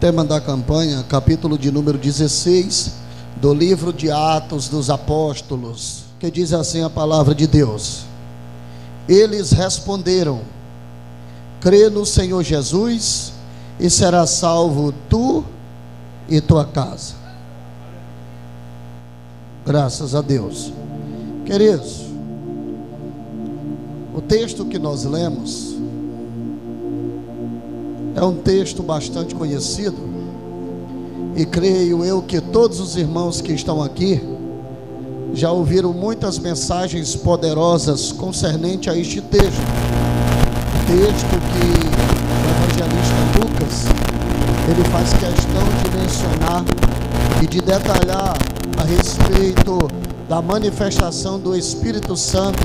tema da campanha, capítulo de número 16 do livro de Atos dos Apóstolos, que diz assim a palavra de Deus: eles responderam: crê no Senhor Jesus e serás salvo tu e tua casa. Graças a Deus. Queridos, o texto que nós lemos é um texto bastante conhecido, e creio eu que todos os irmãos que estão aqui já ouviram muitas mensagens poderosas concernente a este texto. Texto que o evangelista Lucas, ele faz questão de mencionar e de detalhar a respeito da manifestação do Espírito Santo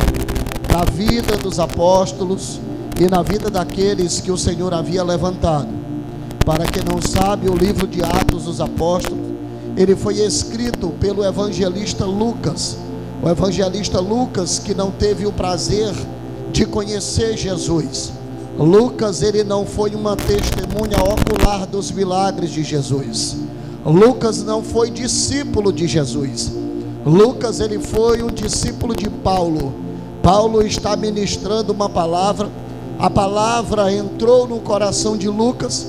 na vida dos apóstolos e na vida daqueles que o Senhor havia levantado. Para quem não sabe, o livro de Atos dos Apóstolos, ele foi escrito pelo evangelista Lucas. O evangelista Lucas, que não teve o prazer de conhecer Jesus. Lucas, ele não foi uma testemunha ocular dos milagres de Jesus. Lucas não foi discípulo de Jesus. Lucas, ele foi um discípulo de Paulo. Paulo está ministrando uma palavra. A palavra entrou no coração de Lucas,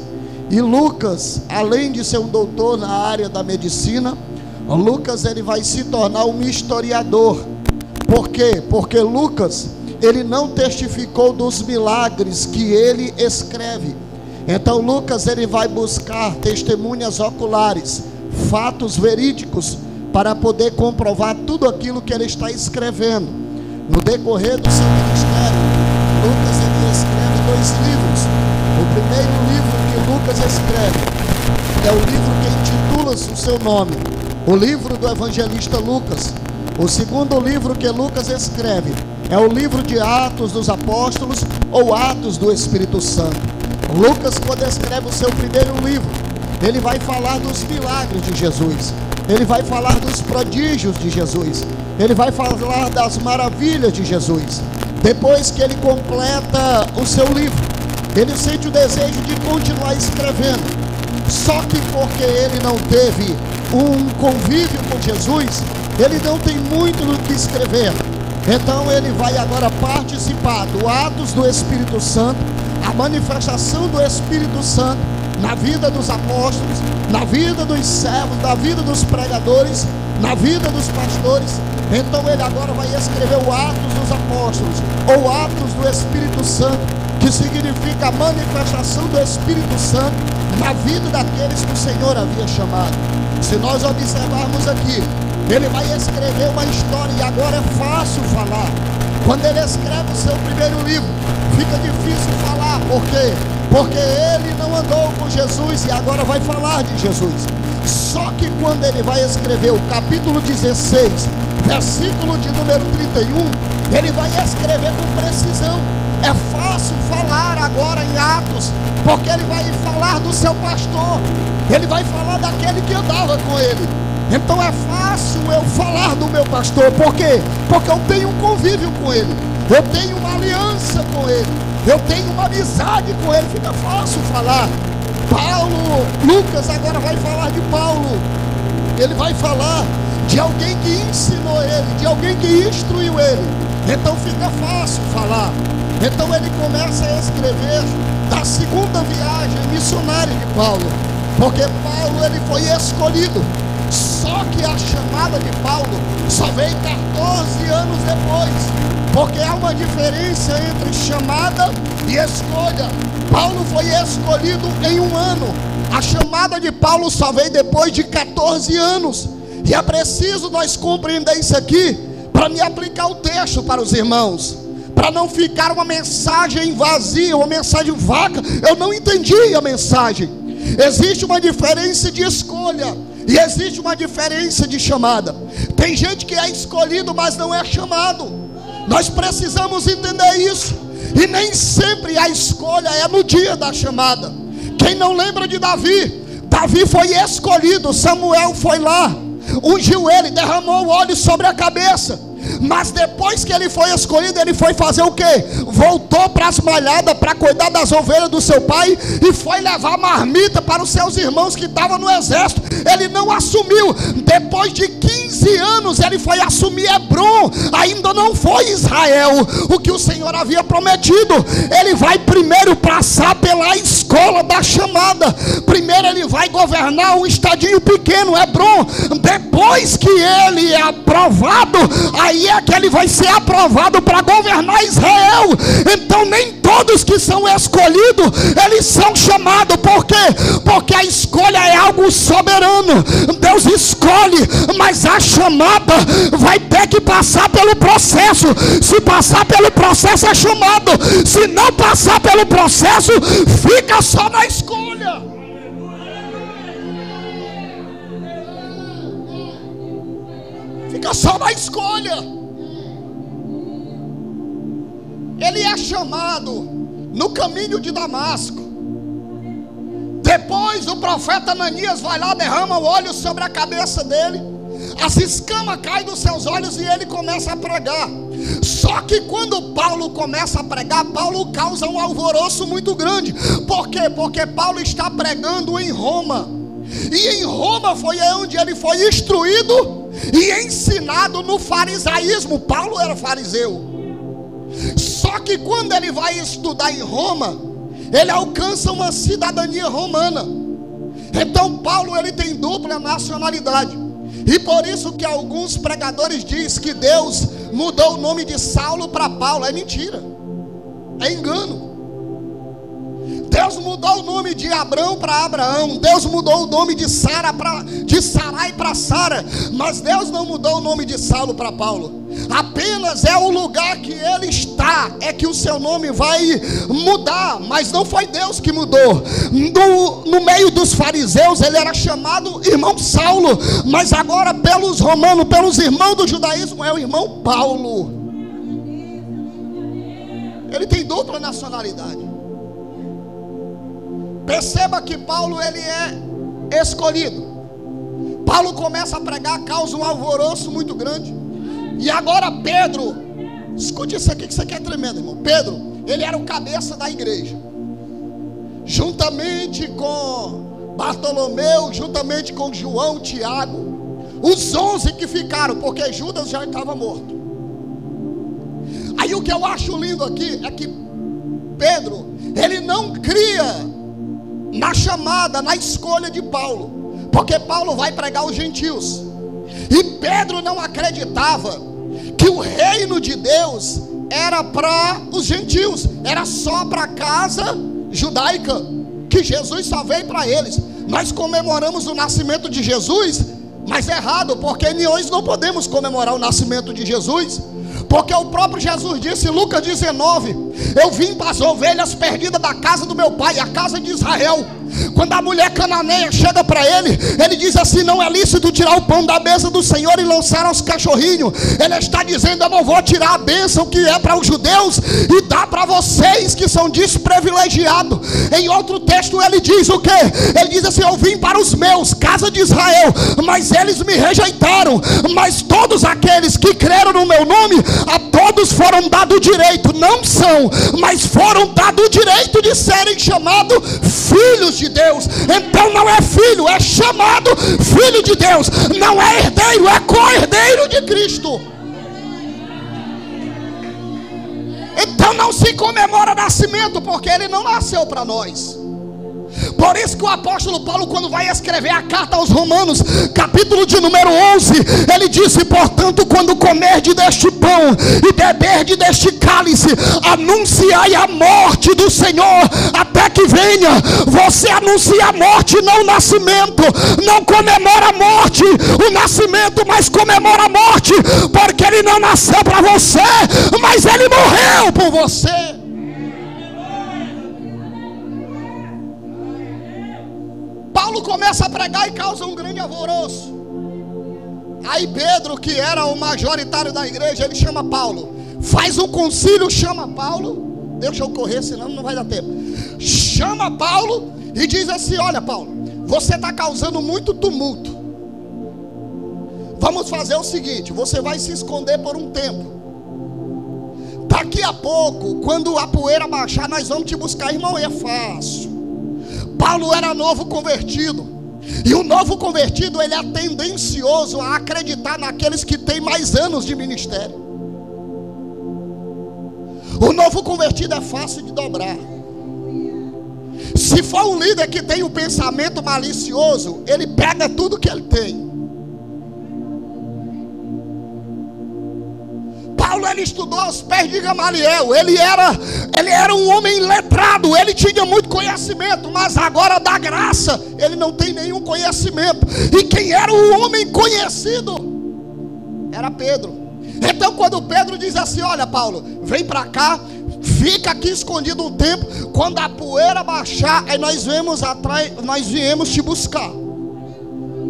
e Lucas, além de ser um doutor na área da medicina, Lucas, ele vai se tornar um historiador. Por quê? Porque Lucas, ele não testificou dos milagres que ele escreve. Então Lucas, ele vai buscar testemunhas oculares, fatos verídicos, para poder comprovar tudo aquilo que ele está escrevendo. No decorrer do seu ministério, Lucas, ele escreve 2 livros. O primeiro livro que Lucas escreve é o livro que intitula-se o seu nome, o livro do evangelista Lucas. O segundo livro que Lucas escreve é o livro de Atos dos Apóstolos, ou Atos do Espírito Santo. Lucas, quando escreve o seu primeiro livro, ele vai falar dos milagres de Jesus, ele vai falar dos prodígios de Jesus, ele vai falar das maravilhas de Jesus. Depois que ele completa o seu livro, ele sente o desejo de continuar escrevendo. Só que porque ele não teve um convívio com Jesus, ele não tem muito no que escrever. Então ele vai agora participar do Atos do Espírito Santo, a manifestação do Espírito Santo na vida dos apóstolos, na vida dos servos, na vida dos pregadores, na vida dos pastores. Então ele agora vai escrever o Atos dos Apóstolos, ou Atos do Espírito Santo, que significa a manifestação do Espírito Santo na vida daqueles que o Senhor havia chamado. Se nós observarmos aqui, ele vai escrever uma história, e agora é fácil falar. Quando ele escreve o seu primeiro livro, fica difícil falar. Por quê? Porque ele não andou com Jesus e agora vai falar de Jesus. Só que quando ele vai escrever o capítulo 16, versículo de número 31, ele vai escrever com precisão. É fácil falar agora em Atos, porque ele vai falar do seu pastor, ele vai falar daquele que andava com ele. Então é fácil eu falar do meu pastor. Por quê? Porque eu tenho um convívio com ele, eu tenho uma aliança com ele, eu tenho uma amizade com ele. Fica fácil falar. Lucas agora vai falar de Paulo. Ele vai falar de alguém que ensinou ele, de alguém que instruiu ele. Então fica fácil falar. Então ele começa a escrever da segunda viagem missionária de Paulo, porque Paulo, ele foi escolhido. Só que a chamada de Paulo só veio 14 anos depois, porque há uma diferença entre chamada e escolha. Paulo foi escolhido em 1 ano, a chamada de Paulo só veio depois de 14 anos. E é preciso nós compreender isso aqui, para me aplicar o texto para os irmãos, para não ficar uma mensagem vazia, uma mensagem vaga. Eu não entendi a mensagem. Existe uma diferença de escolha e existe uma diferença de chamada. Tem gente que é escolhido, mas não é chamado. Nós precisamos entender isso. E nem sempre a escolha é no dia da chamada. Quem não lembra de Davi? Davi foi escolhido, Samuel foi lá, ungiu ele, derramou óleo sobre a cabeça. Mas depois que ele foi escolhido, ele foi fazer o quê? Voltou para as malhadas para cuidar das ovelhas do seu pai e foi levar marmita para os seus irmãos que estavam no exército. Ele não assumiu. Depois de 15 anos ele foi assumir Hebrom. Ainda não foi Israel, o que o Senhor havia prometido. Ele vai primeiro passar pela escola da chamada. Primeiro ele vai governar um estadinho pequeno, Hebrom. Depois que ele é aprovado, aí é que ele vai ser aprovado para governar Israel. Então nem todos que são escolhidos, eles são chamados. Por quê? Porque a escolha é algo soberano. Deus escolhe, mas a chamada vai ter que passar pelo processo. Se passar pelo processo é chamado. Se não passar pelo processo, fica só na escolha. Fica só na escolha. Ele é chamado no caminho de Damasco. Depois o profeta Ananias vai lá, derrama o óleo sobre a cabeça dele. As escamas caem dos seus olhos e ele começa a pregar. Só que quando Paulo começa a pregar, Paulo causa um alvoroço muito grande. Por quê? Porque Paulo está pregando em Roma. E em Roma foi onde ele foi instruído e ensinado no farisaísmo. Paulo era fariseu. Só que quando ele vai estudar em Roma, ele alcança uma cidadania romana. Então Paulo ele tem dupla nacionalidade. E por isso que alguns pregadores dizem que Deus mudou o nome de Saulo para Paulo. É mentira, é engano. Deus mudou o nome de Abrão para Abraão. Deus mudou o nome de Sarai para Sara. Mas Deus não mudou o nome de Saulo para Paulo. Apenas é o lugar que ele está, é que o seu nome vai mudar. Mas não foi Deus que mudou. No meio dos fariseus ele era chamado irmão Saulo. Mas agora pelos romanos, pelos irmãos do judaísmo, é o irmão Paulo. Ele tem dupla nacionalidade. Perceba que Paulo ele é escolhido. Paulo começa a pregar, causa um alvoroço muito grande. E agora Pedro, escute isso aqui que isso aqui é tremendo, irmão. Pedro, ele era o cabeça da igreja. Juntamente com Bartolomeu, juntamente com João, Tiago, os 11 que ficaram, porque Judas já estava morto. Aí o que eu acho lindo aqui é que Pedro, ele não cria na chamada, na escolha de Paulo, porque Paulo vai pregar os gentios. E Pedro não acreditava que o reino de Deus era para os gentios, era só para a casa judaica, que Jesus só veio para eles. Nós comemoramos o nascimento de Jesus, mas é errado, porque nós não podemos comemorar o nascimento de Jesus, porque o próprio Jesus disse em Lucas 19: eu vim para as ovelhas perdidas da casa do meu pai, a casa de Israel. Quando a mulher cananeia chega para ele, ele diz assim: não é lícito tirar o pão da mesa do Senhor e lançar aos cachorrinhos. Ele está dizendo: eu não vou tirar a bênção que é para os judeus e dar para vocês que são desprivilegiados. Em outro texto ele diz o quê? Ele diz assim: eu vim para os meus, casa de Israel, mas eles me rejeitaram. Mas todos aqueles que creram no meu nome, a todos foram dado o direito, não são, mas foram dado o direito de serem chamados filhos de Deus. Então não é filho, é chamado filho de Deus. Não é herdeiro, é co-herdeiro de Cristo. Então não se comemora nascimento, porque ele não nasceu para nós. Por isso que o apóstolo Paulo, quando vai escrever a carta aos Romanos, capítulo de número 11, ele disse: portanto, quando comerdes deste pão e beberdes deste cálice, anunciai a morte do Senhor até que venha. Você anuncia a morte, não o nascimento. Não comemora a morte, o nascimento, mas comemora a morte, porque ele não nasceu para você, mas ele morreu por você. Paulo começa a pregar e causa um grande alvoroço. Aí Pedro, que era o majoritário da igreja, ele chama Paulo, faz um concílio, chama Paulo. Deixa eu correr, senão não vai dar tempo. Chama Paulo e diz assim: olha Paulo, você está causando muito tumulto, Vamos fazer o seguinte: você vai se esconder por um tempo. Daqui a pouco, quando a poeira baixar, nós vamos te buscar. Irmão, é fácil. Paulo era novo convertido. E o novo convertido, ele é tendencioso a acreditar naqueles que têm mais anos de ministério. O novo convertido é fácil de dobrar. Se for um líder que tem um pensamento malicioso, ele pega tudo que ele tem. Paulo, ele estudou aos pés de Gamaliel. Ele era um homem letrado. Ele tinha muito conhecimento, mas agora da graça ele não tem nenhum conhecimento. E quem era o homem conhecido era Pedro. Então quando Pedro diz assim: olha, Paulo, vem para cá, fica aqui escondido um tempo. Quando a poeira baixar, aí nós viemos te buscar.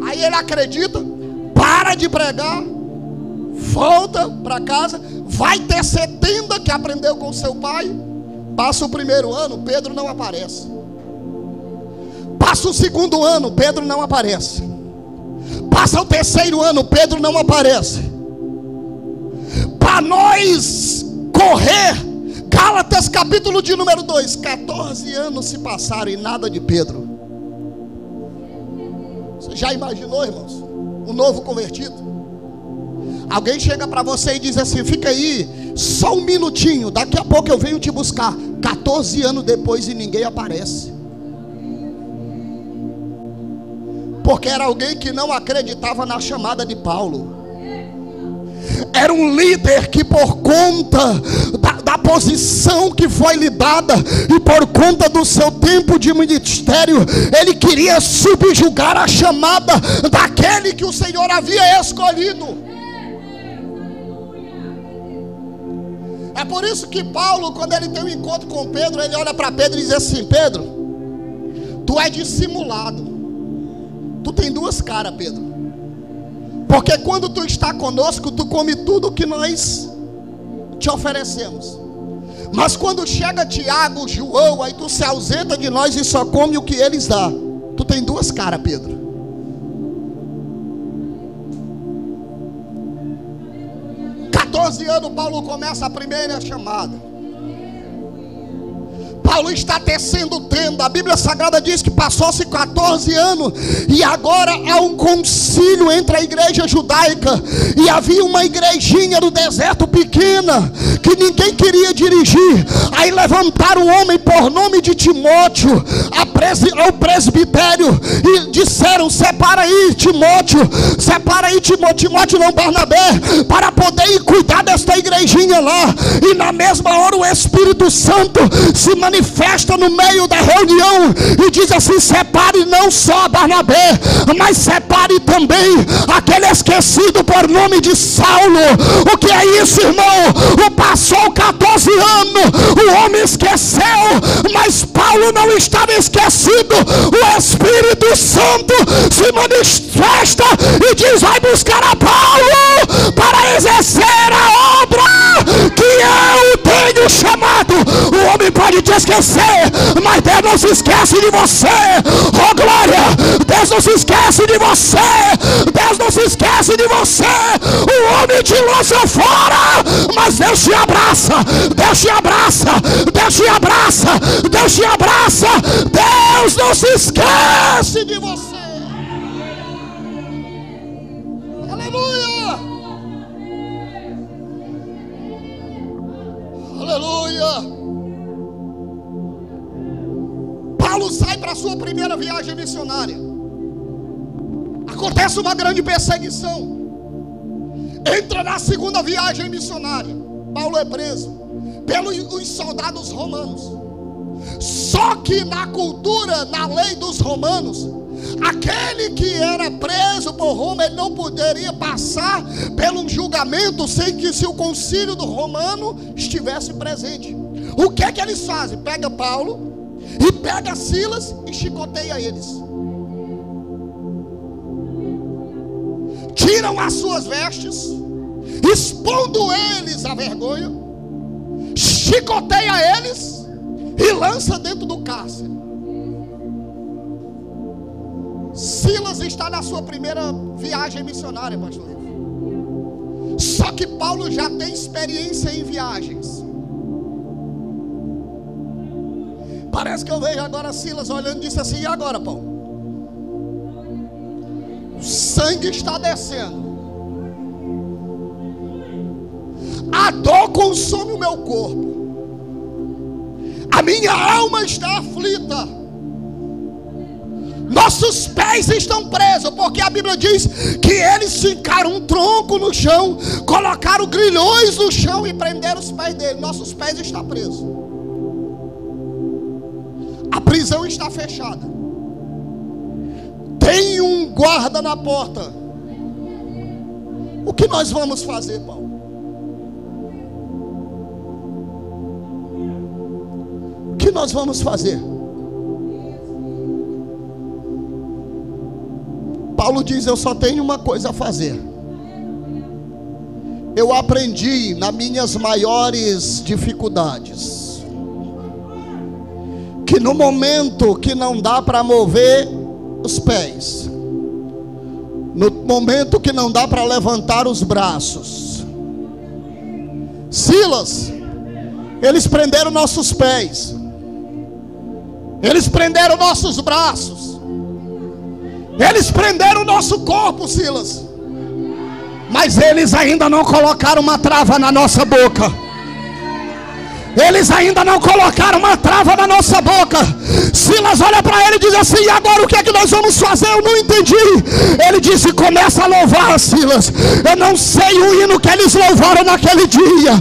Aí ele acredita, para de pregar, volta para casa, vai tecer tenda que aprendeu com seu pai. Passa o primeiro ano, Pedro não aparece. Passa o segundo ano, Pedro não aparece. Passa o terceiro ano, Pedro não aparece. Para nós correr, Gálatas capítulo de número 2, 14 anos se passaram e nada de Pedro. Você já imaginou, irmãos? Um novo convertido. Alguém chega para você e diz assim: fica aí só um minutinho, daqui a pouco eu venho te buscar. 14 anos depois e ninguém aparece. Porque era alguém que não acreditava na chamada de Paulo. Era um líder que, por conta da posição que foi lhe dada e por conta do seu tempo de ministério, ele queria subjugar a chamada daquele que o Senhor havia escolhido. É por isso que Paulo, quando ele tem um encontro com Pedro, ele olha para Pedro e diz assim: Pedro, tu é dissimulado. Tu tem duas caras, Pedro. Porque quando tu está conosco, tu come tudo que nós te oferecemos. Mas quando chega Tiago, João, aí tu se ausenta de nós e só come o que eles dão. Tu tem duas caras, Pedro. Com 14 anos, Paulo começa a primeira chamada. Paulo está tecendo tenda. A Bíblia Sagrada diz que passou-se 14 anos e agora há um concílio entre a igreja judaica. E havia uma igrejinha no deserto pequena que ninguém queria dirigir. Aí levantaram um homem por nome de Timóteo ao presbitério e disseram: separa aí Timóteo, Timóteo não, Barnabé, para poder ir cuidar desta igrejinha lá. E na mesma hora o Espírito Santo se manifesta no meio da reunião e diz assim: separe não só Barnabé, mas separe também aquele esquecido por nome de Saulo. O que é isso, irmão? Passou 14 anos, o homem esqueceu, mas Paulo não estava esquecido. O Espírito Santo se manifesta e diz: vai buscar a Paulo para exercer a obra que eu tenho chamado. O homem pode te esquecer, mas Deus não se esquece de você. Oh glória, Deus não se esquece de você. Deus não se esquece de você. O homem te lança fora, mas Deus te abraça. Deus te abraça. Deus te abraça. Deus te abraça. Deus não se esquece de você. Aleluia. Aleluia. Paulo sai para a sua primeira viagem missionária. Acontece uma grande perseguição. Entra na segunda viagem missionária. Paulo é preso pelos soldados romanos. Só que na cultura, na lei dos romanos, aquele que era preso por Roma, ele não poderia passar pelo julgamento sem que se o concílio do romano estivesse presente. O que é que eles fazem? Pega Paulo e pega Silas e chicoteia eles. Tiram as suas vestes, expondo eles à vergonha, chicoteia eles e lança dentro do cárcere. Silas está na sua primeira viagem missionária, pastor. Só que Paulo já tem experiência em viagens. Parece que eu vejo agora Silas olhando e disse assim: e agora, Paulo? O sangue está descendo, a dor consome o meu corpo, a minha alma está aflita, nossos pés estão presos, porque a Bíblia diz que eles ficaram um tronco no chão, colocaram grilhões no chão e prenderam os pés dele. Nossos pés estão presos, a prisão está fechada, tem um guarda na porta. O que nós vamos fazer, Paulo? O que nós vamos fazer? Paulo diz: eu só tenho uma coisa a fazer. Eu aprendi nas minhas maiores dificuldades que no momento que não dá para mover os pés, no momento que não dá para levantar os braços, Silas, eles prenderam nossos pés, eles prenderam nossos braços, eles prenderam o nosso corpo, Silas, mas eles ainda não colocaram uma trava na nossa boca. Eles ainda não colocaram uma trava na nossa boca. Silas olha para ele e diz assim: e agora o que é que nós vamos fazer? Eu não entendi. Ele disse: começa a louvar, Silas. Eu não sei o hino que eles louvaram naquele dia,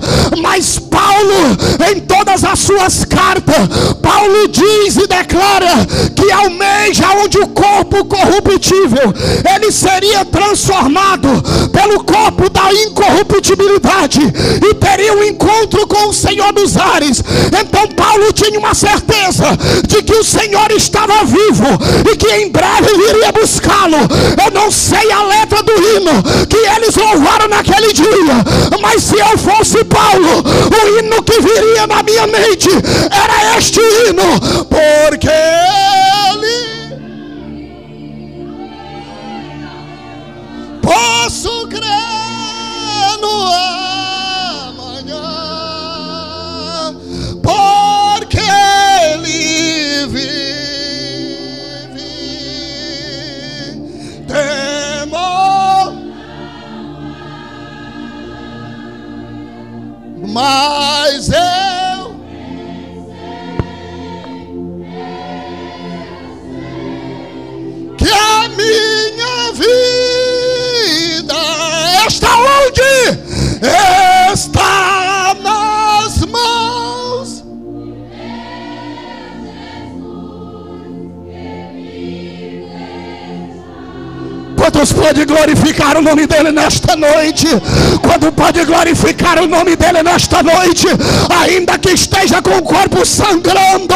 mas Paulo, em todas as suas cartas, Paulo diz e declara que almeja onde o corpo corruptível ele seria transformado pelo corpo da incorruptibilidade e teria um encontro com o Senhor dos ares. Então Paulo tinha uma certeza de que o Senhor estava vivo e que em breve viria buscá-lo. Eu não sei a letra do hino que eles louvaram naquele dia, mas se eu fosse Paulo, o hino que viria na minha mente era este hino: porque ele, posso crer no amanhã, porque ele vive. Temor, mas eu que a minha vida está onde? Está nas mãos. Quantos pode glorificar o nome dele nesta noite? Quando pode glorificar o nome dele nesta noite? Ainda que esteja com o corpo sangrando,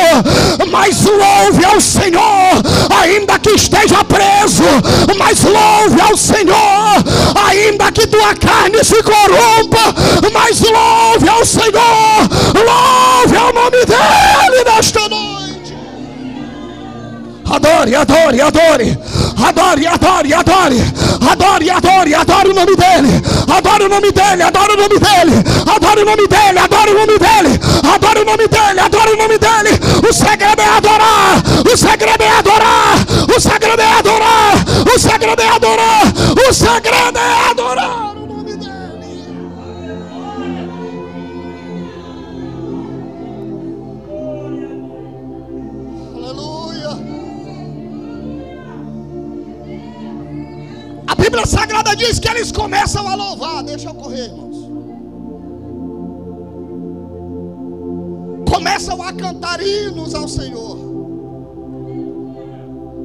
mas louve ao Senhor. Ainda que esteja preso, mas louve ao Senhor. Ainda que tua carne se corrompa, mas louve ao Senhor. Louve ao nome dele nesta noite. Adore, adore, adore. Adore, adore, adore. Adore, adore, adore o nome dele. Adore o nome dele, adore o nome dele. Adore o nome dele, adore o nome dele. Adore o nome dele, adore o nome dele. O segredo é adorar. O segredo é adorar. O segredo é adorar. O segredo é adorar. O segredo é adorar o nome dele. A Bíblia Sagrada diz que eles começam a louvar. Deixa eu correr, irmãos. Começam a cantar hinos ao Senhor.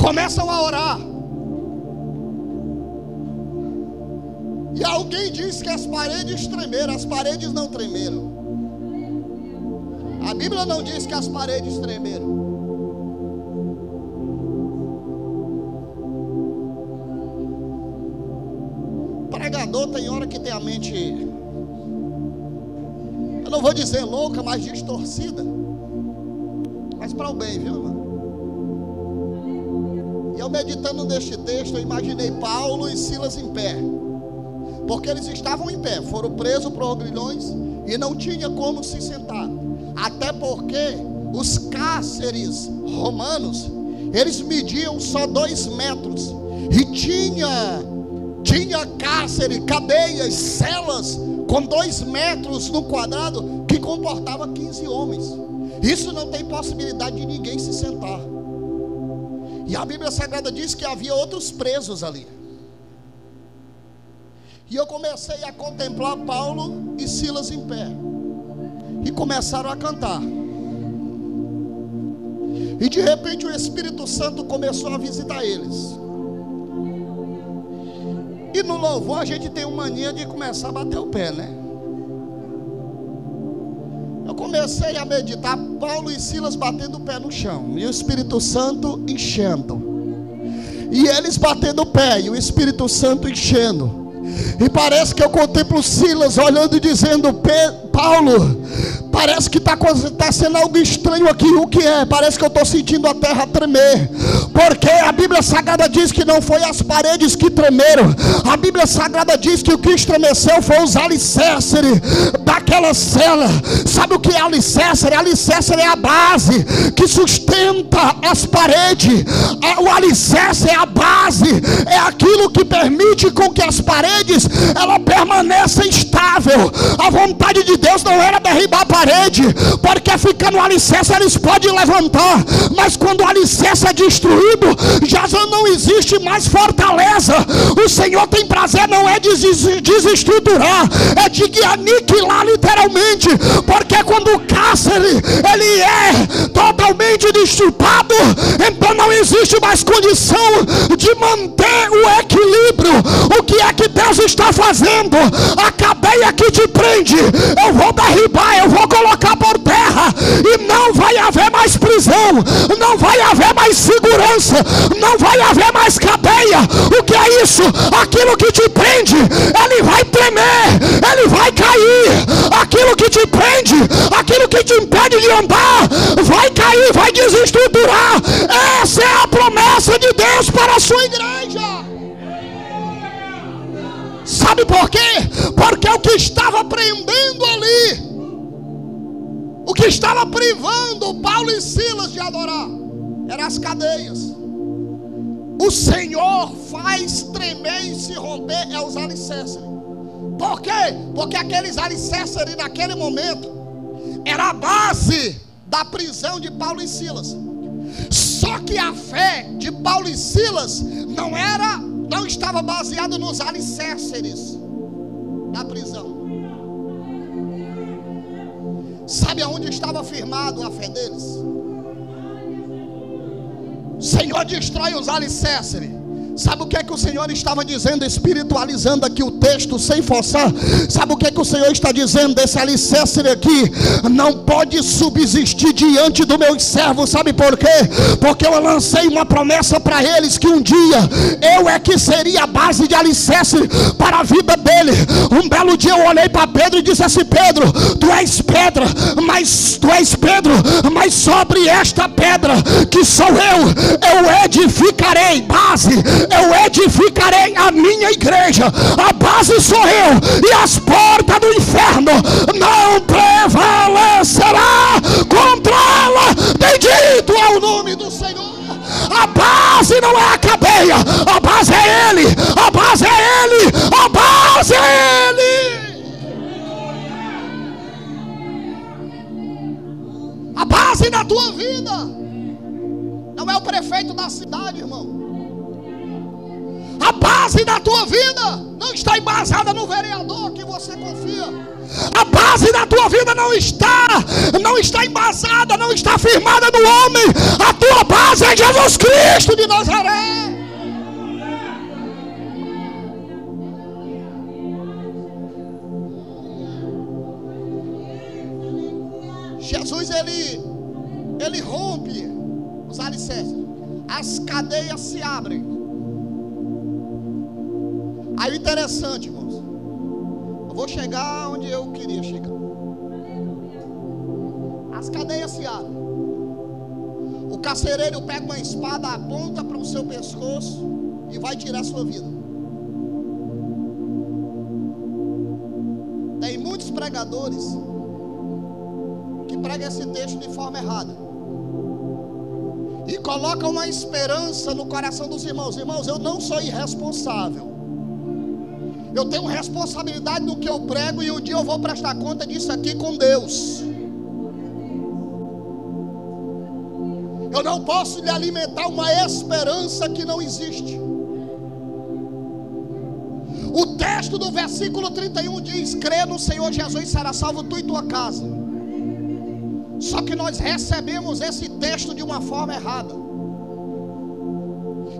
Começam a orar. E alguém diz que as paredes tremeram. As paredes não tremeram. A Bíblia não diz que as paredes tremeram. Pregador tem hora que tem a mente, eu não vou dizer louca, mas distorcida, mas para o bem, viu, irmão? E eu meditando neste texto, eu imaginei Paulo e Silas em pé, porque eles estavam em pé, foram presos por grilhões e não tinha como se sentar. Até porque os cárceres romanos, eles mediam só 2 metros. E tinha cárcere, cadeias, celas com 2 metros no quadrado, que comportava 15 homens. Isso não tem possibilidade de ninguém se sentar. E a Bíblia Sagrada diz que havia outros presos ali. E eu comecei a contemplar Paulo e Silas em pé, e começaram a cantar. E de repente o Espírito Santo começou a visitar eles. E no louvor a gente tem uma mania de começar a bater o pé, né? Eu comecei a meditar Paulo e Silas batendo o pé no chão, e o Espírito Santo enchendo. E eles batendo o pé, e o Espírito Santo enchendo. E parece que eu contemplo Silas olhando e dizendo: Paulo, parece que está acontecendo algo estranho aqui. O que é? Parece que eu estou sentindo a terra tremer. Porque a Bíblia Sagrada diz que não foi as paredes que tremeram. A Bíblia Sagrada diz que o que estremeceu foi os alicerces daquela cela. Sabe o que é alicerce? Alicerce é a base que sustenta as paredes. O alicerce é a base, é aquilo que permite com que as paredes ela permaneça estável. A vontade de Deus não era derribar a parede, porque ficando no alicerce eles podem levantar. Mas quando o alicerce é destruído, já não existe mais fortaleza. O Senhor tem prazer não é de desestruturar, é de aniquilar literalmente. Porque quando o cárcere ele é totalmente destripado, então não existe mais condição de manter o equilíbrio. O que é que Deus está fazendo? A cadeia que te prende, eu vou derribar, eu vou colocar por terra, e não vai haver mais prisão, não vai haver mais segurança, não vai haver mais cadeia. O que é isso? Aquilo que te prende, ele vai tremer, ele vai cair. Aquilo que te prende, aquilo que te impede de andar, vai cair, vai desestruturar. Essa é a promessa de Deus para a sua igreja. Sabe por quê? Porque o que estava prendendo ali, o que estava privando Paulo e Silas de adorar, eram as cadeias. O Senhor faz tremer e se romper é os alicerces. Por quê? Porque aqueles alicerces ali naquele momento era a base da prisão de Paulo e Silas. Só que a fé de Paulo e Silas não estava baseada nos alicerces da prisão. Sabe aonde estava firmado a fé deles? O Senhor destrói os alicerces. Sabe o que é que o Senhor estava dizendo, espiritualizando aqui o texto sem forçar? Sabe o que é que o Senhor está dizendo? Esse alicerce aqui não pode subsistir diante dos meus servos. Sabe por quê? Porque eu lancei uma promessa para eles que um dia eu é que seria a base de alicerce para a vida dele. Um belo dia eu olhei para Pedro e disse assim: Pedro, tu és pedra, mas sobre esta pedra que sou eu edificarei base. Eu edificarei a minha igreja. A base sou eu, e as portas do inferno não prevalecerá contra ela. Bendito é o nome do Senhor. A base não é a cadeia, a base é Ele, a base é Ele, a base é Ele. A base da tua vida não é o prefeito da cidade, irmão. A base da tua vida não está embasada no vereador que você confia. A base da tua vida não está embasada, não está firmada no homem. A tua base é Jesus Cristo de Nazaré. Jesus ele rompe os alicerces. As cadeias se abrem. Aí o interessante, irmãos, eu vou chegar onde eu queria chegar. As cadeias se abrem. O carcereiro pega uma espada, aponta para o seu pescoço e vai tirar a sua vida. pregadores que pregam esse texto de forma errada e colocam uma esperança no coração dos irmãos. Irmãos, eu não sou irresponsável. Eu tenho responsabilidade no que eu prego e um dia eu vou prestar conta disso aqui com Deus. Eu não posso lhe alimentar uma esperança que não existe. O texto do versículo 31 diz: crê no Senhor Jesus e será salvo tu e tua casa. Só que nós recebemos esse texto de uma forma errada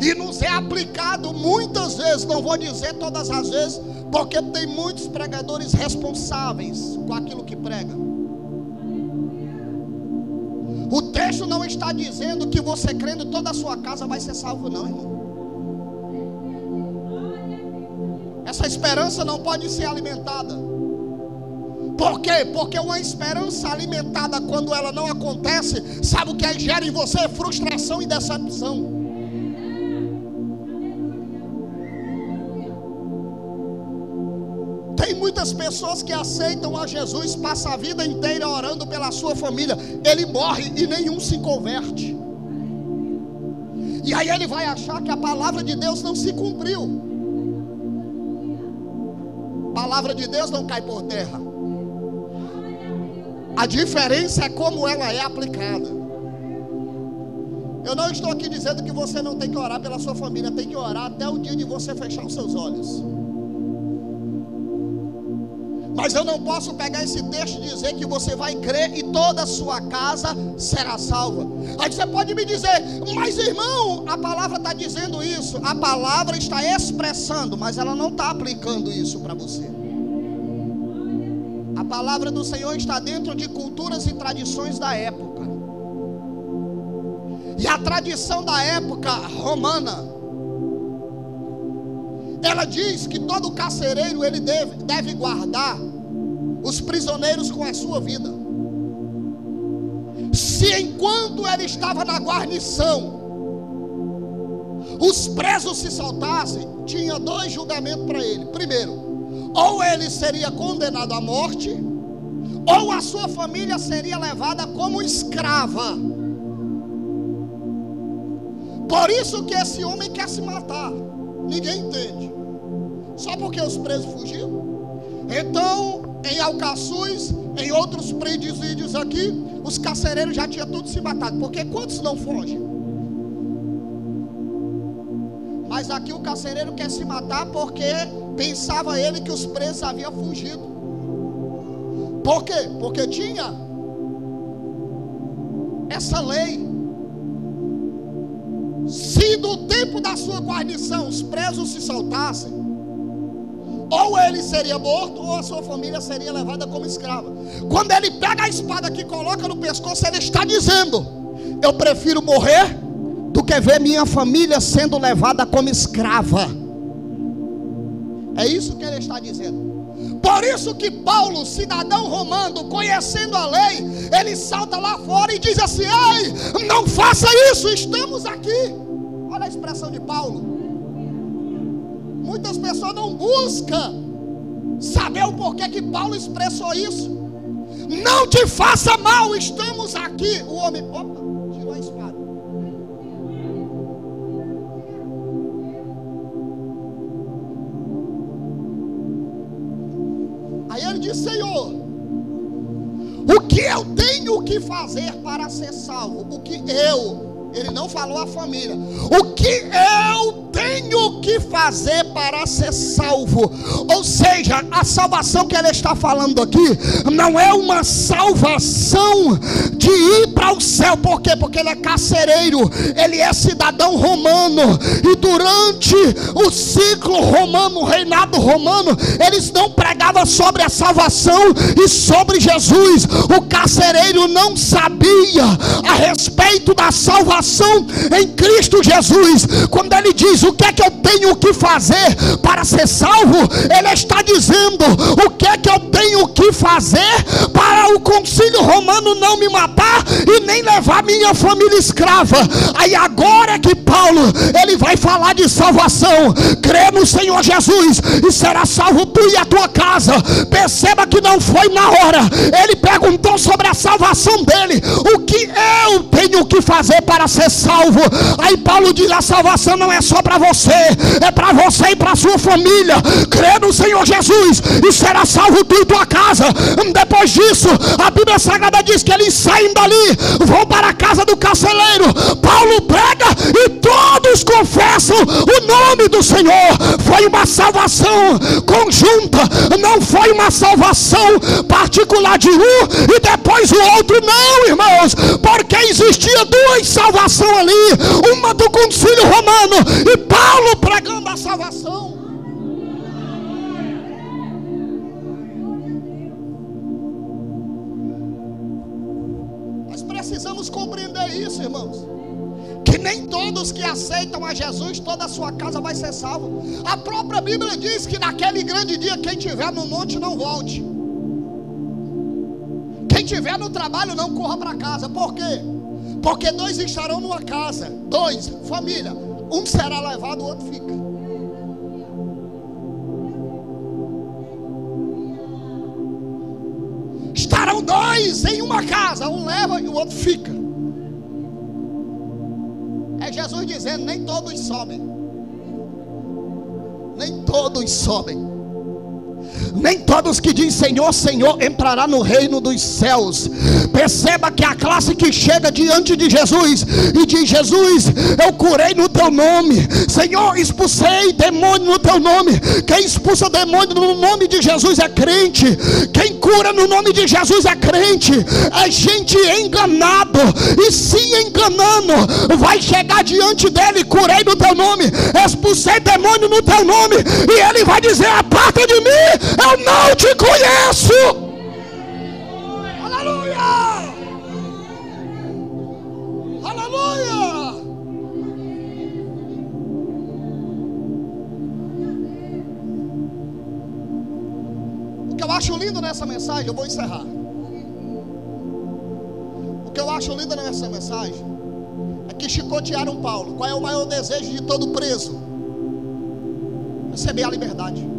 e nos é aplicado muitas vezes, não vou dizer todas as vezes, porque tem muitos pregadores responsáveis com aquilo que pregam. O texto não está dizendo que você crendo toda a sua casa vai ser salvo, não, irmão. Essa esperança não pode ser alimentada. Por quê? Porque uma esperança alimentada, quando ela não acontece, sabe o que gera em você? Frustração e decepção. Tem muitas pessoas que aceitam a Jesus, passam a vida inteira orando pela sua família, ele morre e nenhum se converte. E aí ele vai achar que a palavra de Deus não se cumpriu. A palavra de Deus não cai por terra. A diferença é como ela é aplicada. Eu não estou aqui dizendo que você não tem que orar pela sua família. Tem que orar até o dia de você fechar os seus olhos. Mas eu não posso pegar esse texto e dizer que você vai crer e toda a sua casa será salva. Aí você pode me dizer: mas irmão, a palavra está dizendo isso. A palavra está expressando, mas ela não está aplicando isso para você. A palavra do Senhor está dentro de culturas e tradições da época. E a tradição da época romana, ela diz que todo carcereiro ele deve guardar os prisioneiros com a sua vida. Se enquanto ele estava na guarnição, os presos se soltassem, tinha dois julgamentos para ele. Primeiro, ou ele seria condenado à morte, ou a sua família seria levada como escrava. Por isso que esse homem quer se matar. Ninguém entende. Só porque os presos fugiram. Então, em Alcaçuz, em outros presídios aqui, os carcereiros já tinham tudo se matado. Porque quantos não fogem? Mas aqui o carcereiro quer se matar porque pensava ele que os presos haviam fugido. Por quê? Porque tinha essa lei. Se do tempo da sua guarnição os presos se soltassem, ou ele seria morto, ou a sua família seria levada como escrava. Quando ele pega a espada que coloca no pescoço, ele está dizendo: eu prefiro morrer do que ver minha família sendo levada como escrava. É isso que ele está dizendo. Por isso que Paulo, cidadão romano, conhecendo a lei, ele salta lá fora e diz assim: ei, não faça isso, estamos aqui. Olha a expressão de Paulo. Muitas pessoas não buscam saber o porquê que Paulo expressou isso. Não te faça mal, estamos aqui. O homem, opa, tirou a espada. Aí ele disse: Senhor, o que eu tenho que fazer para ser salvo? Ele não falou a família. O que eu tenho que fazer para ser salvo? Ou seja, a salvação que ele está falando aqui não é uma salvação de ir para o céu. Por quê? Porque ele é carcereiro, ele é cidadão romano, e durante o ciclo romano, o reinado romano, eles não pregavam sobre a salvação e sobre Jesus. O carcereiro não sabia a respeito da salvação em Cristo Jesus. Quando ele diz: o o que é que eu tenho que fazer para ser salvo? Ele está dizendo: o que é que eu tenho que fazer para o concílio romano não me matar e nem levar minha família escrava? Aí agora é que Paulo, ele vai falar de salvação. Crê no Senhor Jesus e será salvo tu e a tua casa. Perceba que não foi na hora. Ele perguntou sobre a salvação dele: o que eu tenho que fazer para ser salvo? Aí Paulo diz: a salvação não é só para você, é para você e para sua família. Crê no Senhor Jesus e será salvo tu e tua casa. Depois disso, a Bíblia Sagrada diz que eles saem dali, vão para a casa do carcereiro. Paulo prega e todos confessam o nome do Senhor. Foi uma salvação conjunta, não foi uma salvação particular de um e depois o outro, não, irmãos, porque existia duas salvações ali, uma do concílio romano e Paulo pregando a salvação. Nós precisamos compreender isso, irmãos, que nem todos que aceitam a Jesus, toda a sua casa vai ser salvo. A própria Bíblia diz que naquele grande dia, quem estiver no monte não volte. Quem estiver no trabalho não corra para casa. Por quê? Porque dois estarão numa casa, dois, família, um será levado, o outro fica. Estarão dois em uma casa, um leva e o outro fica. É Jesus dizendo: nem todos sobem. Nem todos sobem. Nem todos que dizem Senhor, Senhor entrará no reino dos céus. Perceba que a classe que chega diante de Jesus e diz: Jesus, eu curei no teu nome, Senhor, expulsei demônio no teu nome. Quem expulsa demônio no nome de Jesus é crente. Quem cura no nome de Jesus é crente. É gente enganado, e se enganando vai chegar diante dele: curei no teu nome, expulsei demônio no teu nome, e ele vai dizer: aparta de mim, eu não te conheço. Aleluia! Aleluia! O que eu acho lindo nessa mensagem, eu vou encerrar. O que eu acho lindo nessa mensagem é que chicotearam Paulo. Qual é o maior desejo de todo preso? Receber a liberdade.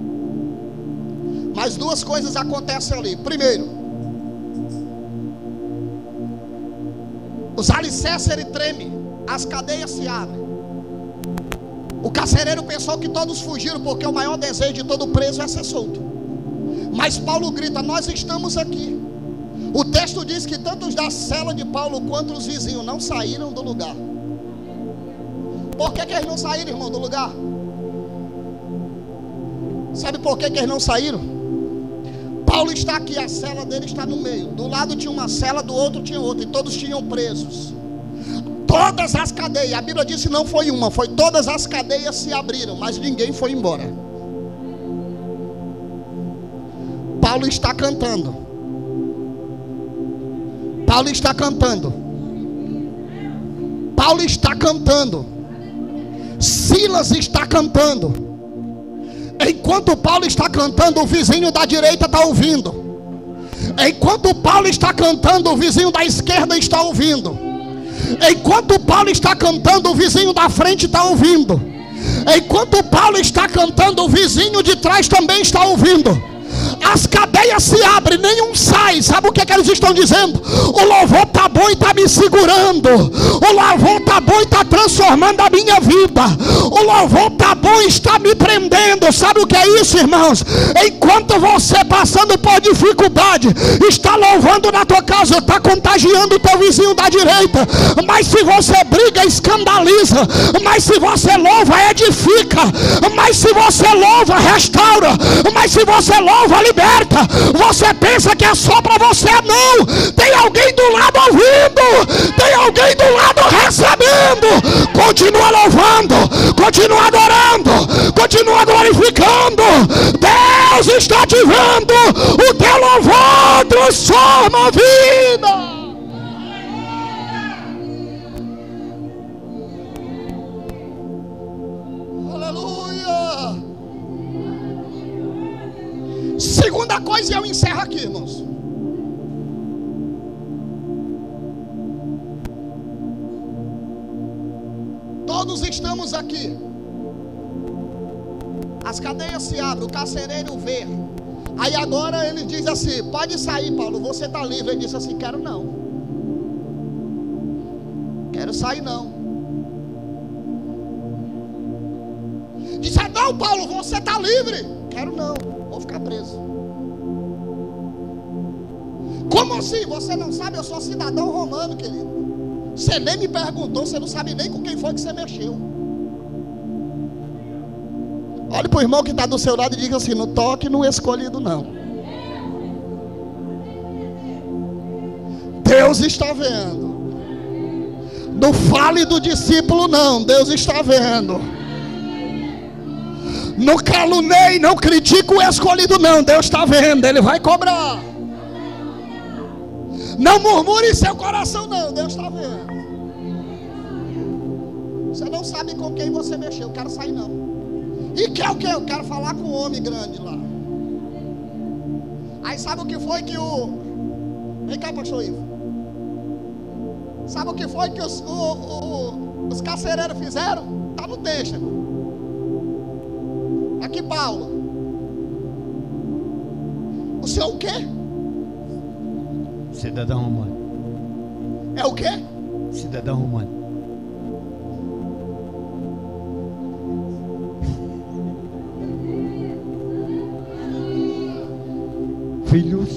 Mas duas coisas acontecem ali. Primeiro, os alicerces ele treme, as cadeias se abrem. O carcereiro pensou que todos fugiram, porque o maior desejo de todo preso é ser solto. Mas Paulo grita: nós estamos aqui. O texto diz que tanto os da cela de Paulo quanto os vizinhos não saíram do lugar. Por que eles não saíram, irmão, do lugar? Sabe por que eles não saíram? Paulo está aqui, a cela dele está no meio. Do lado tinha uma cela, do outro tinha outra, e todos tinham presos. Todas as cadeias, a Bíblia disse não foi uma, foi todas as cadeias se abriram, mas ninguém foi embora. Paulo está cantando. Paulo está cantando. Paulo está cantando. Silas está cantando. Enquanto Paulo está cantando, o vizinho da direita está ouvindo. Enquanto Paulo está cantando, o vizinho da esquerda está ouvindo. Enquanto Paulo está cantando, o vizinho da frente está ouvindo. Enquanto Paulo está cantando, o vizinho de trás também está ouvindo. As cadeias se abrem, nenhum sai. Sabe o que eles estão dizendo? O louvor está bom e está me segurando. O louvor está bom e está transformando a minha vida. O louvor está bom e está me prendendo. Sabe o que é isso, irmãos? Enquanto você passando por dificuldade, está louvando na tua casa, está contagiando o teu vizinho da direita. Mas se você briga, escandaliza. Mas se você louva, edifica. Mas se você louva, restaura. Mas se você louva, liberta. Você pensa que é só para você? Não. Tem alguém do lado ouvindo. Tem alguém do lado recebendo. Continua louvando. Continua adorando. Continua glorificando. Deus está te vendo. O teu louvor transforma a vida. aqui, irmãos. Todos estamos aqui. As cadeias se abrem, o carcereiro vê. Aí agora ele diz assim: pode sair, Paulo, você está livre. Ele disse assim: quero não. Quero sair não. Disse: não, Paulo, você está livre. Quero não, vou ficar preso. Como assim? Você não sabe? Eu sou cidadão romano, querido. Você nem me perguntou, você não sabe nem com quem foi que você mexeu. Olhe para o irmão que está do seu lado e diga assim: não toque no escolhido não. Deus está vendo. Não fale do discípulo não, Deus está vendo. Não calunei, não critique o escolhido não, Deus está vendo, Ele vai cobrar. Não murmure em seu coração não, Deus está vendo. Você não sabe com quem você mexeu, eu quero sair não. E quer o que? Eu quero falar com o homem grande lá. Aí sabe o que foi que o... Vem cá, pastor Ivo. Sabe o que foi que os carcereiros fizeram? Está no texto. Aqui, Paulo. O senhor o quê? Cidadão romano. É o quê? Cidadão romano. Filhos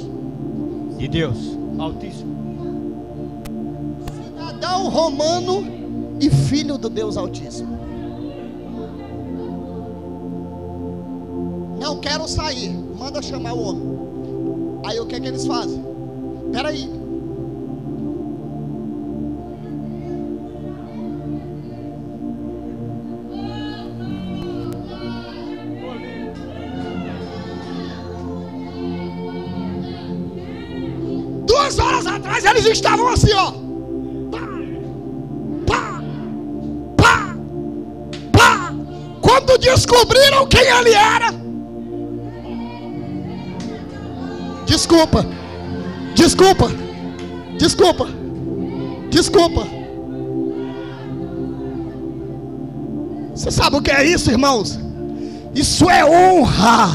de Deus Altíssimo. Cidadão romano e filho do Deus Altíssimo. Não quero sair. Manda chamar o homem. Aí o que é que eles fazem? Espera aí. Duas horas atrás eles estavam assim, ó. Pá, pá, pá, pá. Quando descobriram quem ele era. Desculpa. Desculpa. Desculpa. Desculpa. Você sabe o que é isso, irmãos? Isso é honra.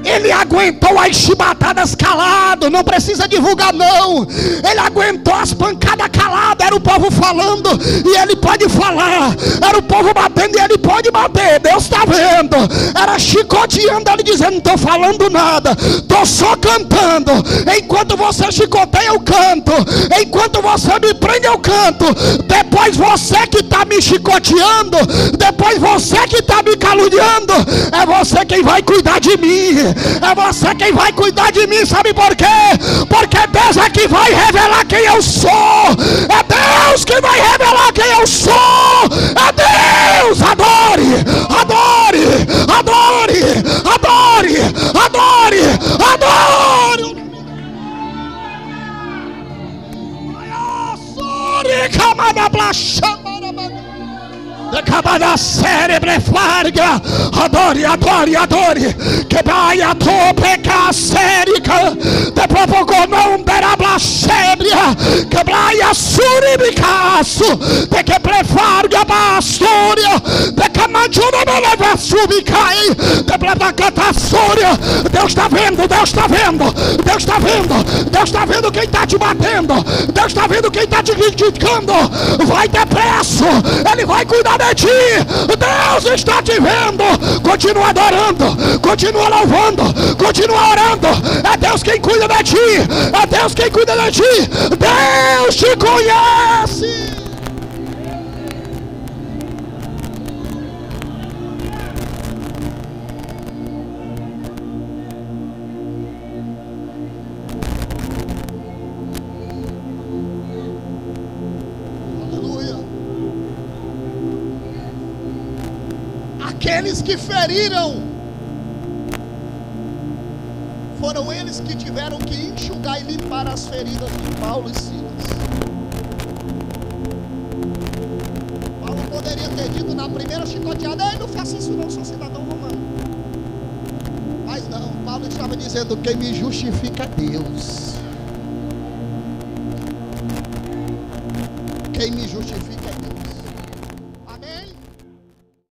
Ele aguentou as chibatadas calado, não precisa divulgar não. Ele aguentou as pancadas calado, era o povo falando e ele pode falar. Era o povo batendo e ele pode bater, Deus está vendo. Era chicoteando, ele dizendo: não estou falando nada, estou só cantando. Enquanto você chicoteia eu canto, enquanto você me prende eu canto. Depois você que está me chicoteando, depois você que está me caluniando, é você quem vai cuidar de mim. É você quem vai cuidar de mim, sabe por quê? Porque Deus é que vai revelar quem eu sou. É Deus que vai revelar quem eu sou. É Deus. Adore, adore, adore, adore, adore, adore. Acabada cérebro farga. Adore, adore, adore. Que vai a tua peca sérica. Te provoco não terá blasfêmia. Que vai a suribicaço. De que prefarga bastoria. De que manjura me leva subicai. De plebacata sória. Deus está vendo, Deus está vendo. Deus está vendo. Deus está vendo quem está te batendo. Deus está vendo quem está te criticando. Vai depressa. Ele vai cuidar de ti. Deus está te vendo. Continua adorando, continua louvando, continua orando. É Deus quem cuida de ti. É Deus quem cuida de ti. Deus te conhece. Aqueles que feriram, foram eles que tiveram que enxugar e limpar as feridas de Paulo e Silas. Paulo poderia ter dito na primeira chicoteada: ei, não faça isso não, sou cidadão romano. Mas não, Paulo Paulo estava dizendo: quem me justifica é Deus. Quem me